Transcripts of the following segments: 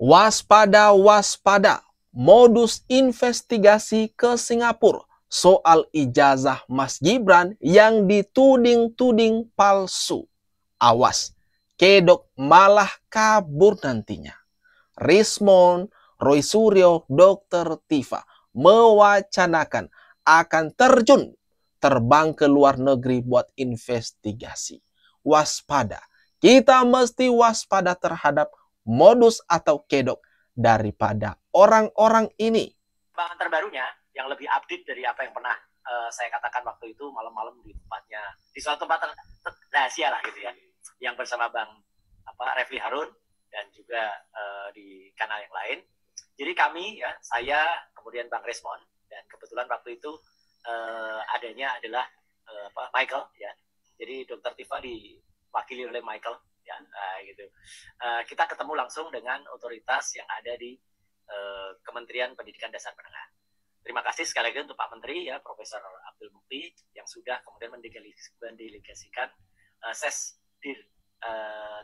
Waspada, waspada. Modus investigasi ke Singapura soal ijazah Mas Gibran yang dituding-tuding palsu. Awas, kedok malah kabur nantinya. Rismond, Roy Suryo, Dr. Tifa mewacanakan akan terbang ke luar negeri buat investigasi. Waspada. Kita mesti waspada terhadap modus atau kedok daripada orang-orang ini. Perkembangan terbarunya yang lebih update dari apa yang pernah saya katakan waktu itu malam-malam di tempatnya, di suatu tempat rahasia lah gitu ya, yang bersama Bang Refli Harun dan juga di kanal yang lain. Jadi kami ya, saya kemudian Bang Rismond, dan kebetulan waktu itu adanya adalah Michael ya. Jadi Dr. Tifa diwakili oleh Michael ya, gitu. Kita ketemu langsung dengan otoritas yang ada di Kementerian Pendidikan Dasar Menengah. Terima kasih sekali lagi untuk Pak Menteri ya, Profesor Abdul Mukti, yang sudah kemudian mendelegasikan ses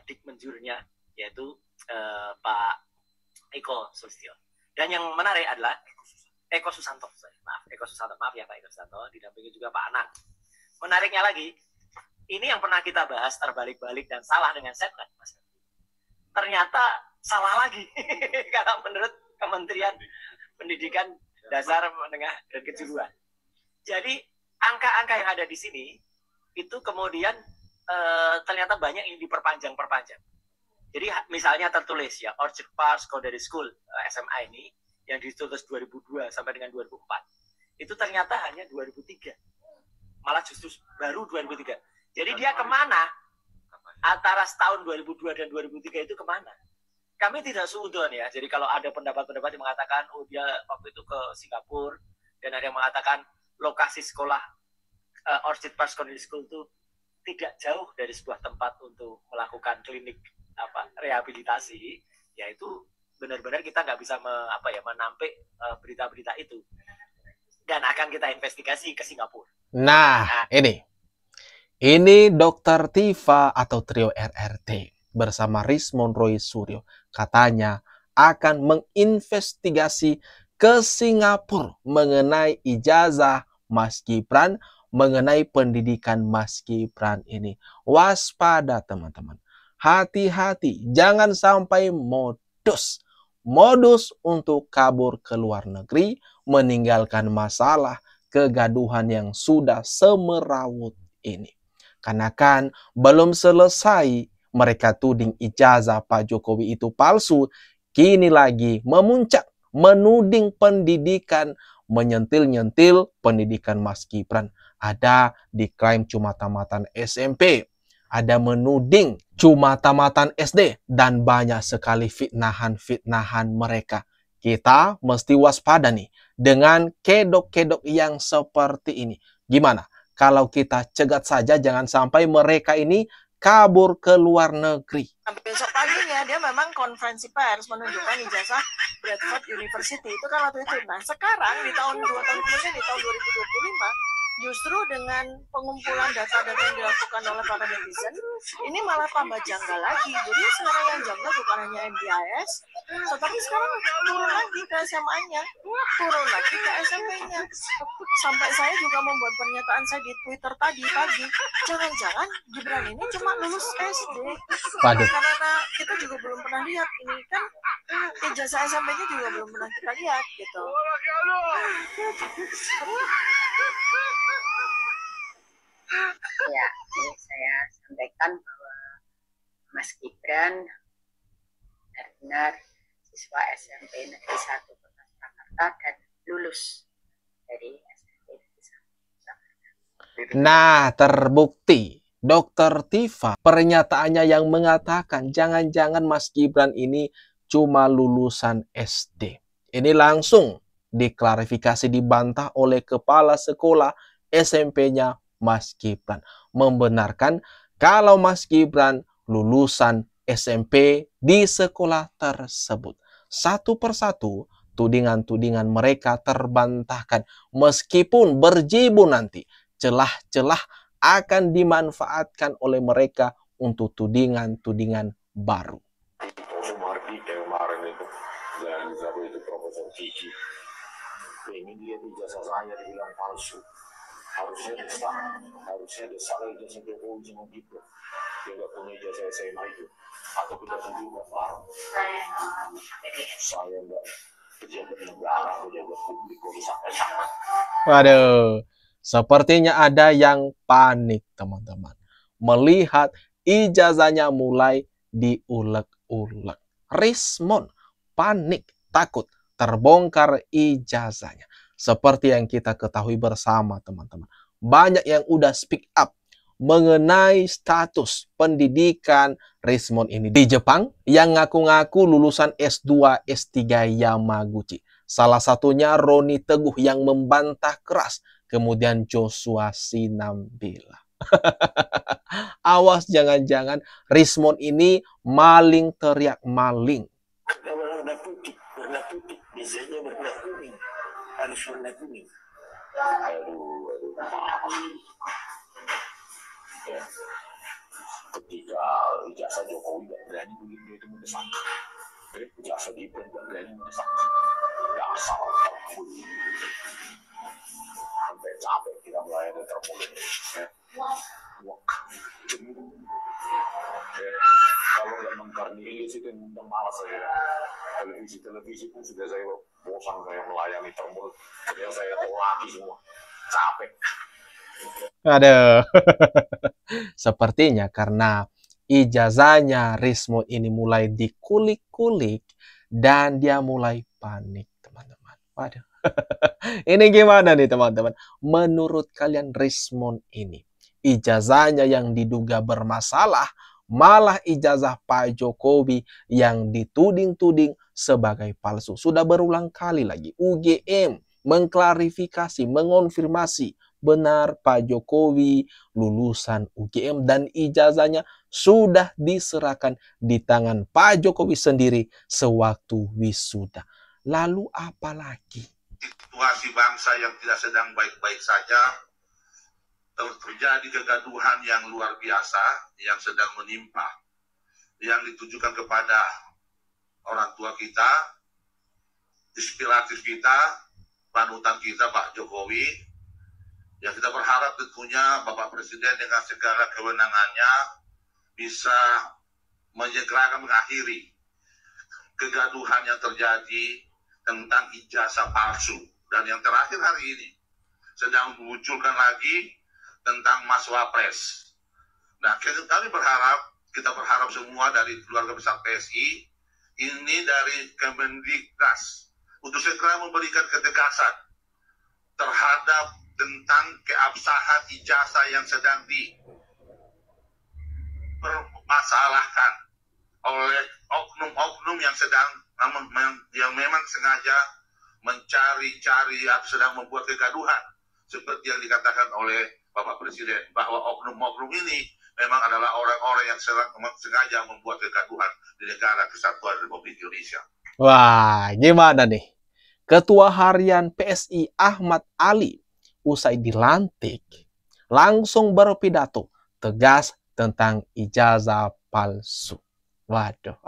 Dikmenjurnya, yaitu Pak Eko Sulistyo. Dan yang menarik adalah Eko Susanto, maaf ya Pak Eko Susanto, didampingi juga Pak Anang. Menariknya lagi, ini yang pernah kita bahas terbalik-balik dan salah dengan Setnek, Mas. Ternyata salah lagi, karena menurut Kementerian Pendidikan Dasar Menengah dan Kejuruan. Jadi angka-angka yang ada di sini itu kemudian ternyata banyak yang diperpanjang. Jadi misalnya tertulis ya, Orchard Park Secondary School SMA ini yang ditulis 2002 sampai dengan 2004. Itu ternyata hanya 2003. Malah justru baru 2003. Jadi dia kemana? Antara tahun 2002 dan 2003 itu kemana? Kami tidak suudon ya. Jadi kalau ada pendapat-pendapat yang mengatakan, oh dia waktu itu ke Singapura, dan ada yang mengatakan lokasi sekolah Orchard Park Secondary School itu tidak jauh dari sebuah tempat untuk melakukan klinik rehabilitasi, yaitu benar-benar kita nggak bisa menampik berita-berita itu, dan akan kita investigasi ke Singapura. Nah, ini Dr. Tifa atau trio RRT bersama Rismond Roy Suryo katanya akan menginvestigasi ke Singapura mengenai ijazah Mas Gibran, mengenai pendidikan Mas Gibran ini. Waspada teman-teman. Hati-hati, jangan sampai modus untuk kabur ke luar negeri, meninggalkan masalah, kegaduhan yang sudah semerawut ini. Karena kan belum selesai mereka tuding ijazah Pak Jokowi itu palsu, kini lagi memuncak menuding pendidikan, menyentil-nyentil pendidikan Mas Gibran. Ada diklaim cuma tamatan SMP, ada menuding cuma tamatan SD, dan banyak sekali fitnahan mereka. Kita mesti waspada nih dengan kedok-kedok yang seperti ini. Gimana kalau kita cegat saja jangan sampai mereka ini kabur ke luar negeri? Besok paginya dia memang konferensi pers menunjukkan ijazah Bradford University. Itu kan waktu itu. Nah sekarang di tahun 2 tahun kemudian, di tahun 2025, justru dengan pengumpulan data-data yang dilakukan oleh para netizen, ini malah tambah janggal lagi. Jadi sekarang yang janggal bukan hanya MDIS, tetapi sekarang turun lagi ke SMA-nya, turun lagi ke SMP-nya. Sampai saya juga membuat pernyataan saya di Twitter tadi pagi, jangan-jangan Gibran ini cuma lulus SD. Karena kita juga belum pernah lihat, ini kan ijazah SMP-nya juga belum pernah kita lihat gitu. Ya, ini saya sampaikan bahwa Mas Gibran benar-benar siswa SMP Negeri 1 Kota Surakarta dan lulus dari SMP Negeri 1 Surakarta. Nah, terbukti Dr. Tifa pernyataannya yang mengatakan jangan-jangan Mas Gibran ini cuma lulusan SD. Ini langsung diklarifikasi, dibantah oleh kepala sekolah SMP-nya Mas Gibran, membenarkan kalau Mas Gibran lulusan SMP di sekolah tersebut. Satu persatu tudingan-tudingan mereka terbantahkan, meskipun berjibu nanti celah-celah akan dimanfaatkan oleh mereka untuk tudingan-tudingan baru. Sumardi kayak kemarin Dan siapa itu Profesor Kiki. Pengen lihat ijazah saya dibilang palsu. Harusnya ada salah ijazah Jokowi sama Gibran. Dia nggak punya ijazah SMA itu. Atau kita tunjukkan barang. Saya nggak pejabat negara, pejabat publik, kok bisa sama. Waduh, sepertinya ada yang panik, teman-teman. Melihat ijazahnya mulai diulek-ulek. Rismon panik, takut terbongkar ijazahnya. Seperti yang kita ketahui bersama, teman-teman. Banyak yang udah speak up mengenai status pendidikan Rismon ini di Jepang yang ngaku-ngaku lulusan S2, S3 Yamaguchi. Salah satunya Roni Teguh yang membantah keras. Kemudian Joshua Sinambela. Awas, jangan-jangan Rismon ini maling teriak maling. Warna putih, biasanya warna kuning. Harus warna kuning. Aduh, maaf. Ya. Ketika ijazah Jokowi nggak berani begitu itu mendesak. Ijazah Gibran nggak berani mendesak. Dasar terpul. Sampai capek kita melayani terpul. Kalau nggak mengkarnilis itu memang malas saya. Televisi pun sudah saya bosan saya melayani terpul. Ya saya tolaki semua. Capek. Aduh. Sepertinya karena ijazahnya Rismon ini mulai dikulik-kulik dan dia mulai panik, teman-teman. Waduh. Ini gimana nih, teman-teman? Menurut kalian Rismon ini, ijazahnya yang diduga bermasalah, malah ijazah Pak Jokowi yang dituding-tuding sebagai palsu. Sudah berulang kali lagi UGM mengklarifikasi, mengonfirmasi benar Pak Jokowi lulusan UGM dan ijazahnya sudah diserahkan di tangan Pak Jokowi sendiri sewaktu wisuda. Lalu apa lagi? Situasi bangsa yang tidak sedang baik-baik saja, terjadi kegaduhan yang luar biasa yang sedang menimpa, yang ditujukan kepada orang tua kita, inspiratif kita, panutan kita Pak Jokowi. Yang kita berharap tentunya Bapak Presiden dengan segala kewenangannya bisa menyegerakan mengakhiri kegaduhan yang terjadi tentang ijazah palsu. Dan yang terakhir hari ini sedang memunculkan lagi tentang Mas Wapres. Nah, kami berharap, kita berharap semua dari keluarga besar PSI, ini dari Kemendiknas, untuk segera memberikan ketegasan terhadap tentang keabsahan ijazah yang sedang dipermasalahkan oleh oknum-oknum yang memang sengaja mencari-cari atau sedang membuat kegaduhan, seperti yang dikatakan oleh Bapak Presiden, bahwa oknum-oknum ini memang adalah orang-orang yang sengaja membuat kegaduhan di negara Kesatuan Republik Indonesia. Wah, gimana nih? Ketua Harian PSI Ahmad Ali usai dilantik langsung berpidato tegas tentang ijazah palsu. Waduh.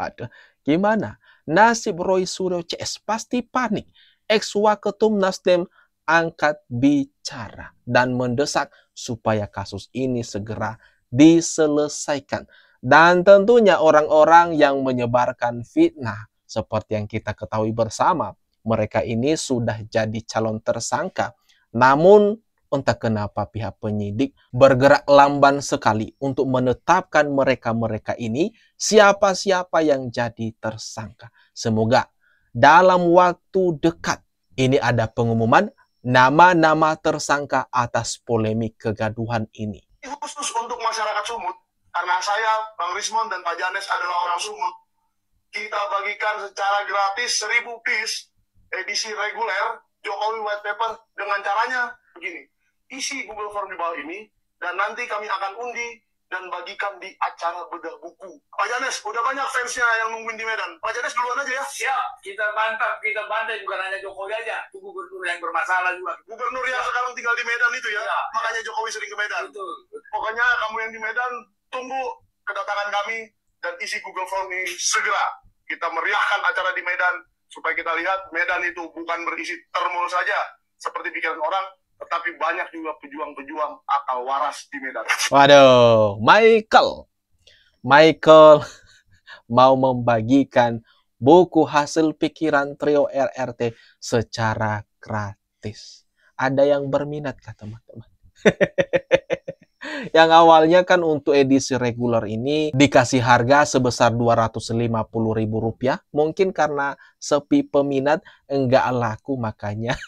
Gimana? Nasib Roy Suryo CS pasti panik. Ex-Waketum Nasdem angkat bicara dan mendesak supaya kasus ini segera diselesaikan. Dan tentunya orang-orang yang menyebarkan fitnah seperti yang kita ketahui bersama, mereka ini sudah jadi calon tersangka. Namun entah kenapa pihak penyidik bergerak lamban sekali untuk menetapkan mereka-mereka ini siapa-siapa yang jadi tersangka. Semoga dalam waktu dekat ini ada pengumuman nama-nama tersangka atas polemik kegaduhan ini. Khusus untuk masyarakat Sumut, karena saya, Bang Rismon dan Pak Janes adalah orang Sumut, kita bagikan secara gratis 1000 piece edisi reguler Jokowi White Paper dengan caranya begini. Isi Google Form di bawah ini dan nanti kami akan undi dan bagikan di acara bedah buku. Pak Janes, udah banyak fansnya yang nungguin di Medan. Pak Janes duluan aja ya. Siap, kita mantap, kita bantai bukan hanya Jokowi aja. Itu gubernur yang bermasalah juga. Gubernur yang sekarang tinggal di Medan itu ya. Makanya Jokowi sering ke Medan. Betul. Pokoknya kamu yang di Medan tunggu kedatangan kami dan isi Google Form ini segera. kita meriahkan acara di Medan, supaya kita lihat Medan itu bukan berisi termul saja, seperti pikiran orang, tetapi banyak juga pejuang-pejuang akal waras di Medan. Waduh, Michael mau membagikan buku hasil pikiran trio RRT secara gratis. Ada yang berminat kah teman-teman? Yang awalnya kan untuk edisi reguler ini dikasih harga sebesar Rp250.000. Mungkin karena sepi peminat enggak laku, makanya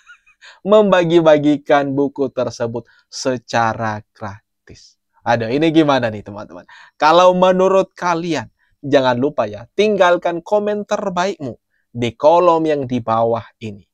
membagi-bagikan buku tersebut secara gratis. Aduh, ini gimana nih teman-teman? Kalau menurut kalian, jangan lupa ya, tinggalkan komentar terbaikmu di kolom yang di bawah ini.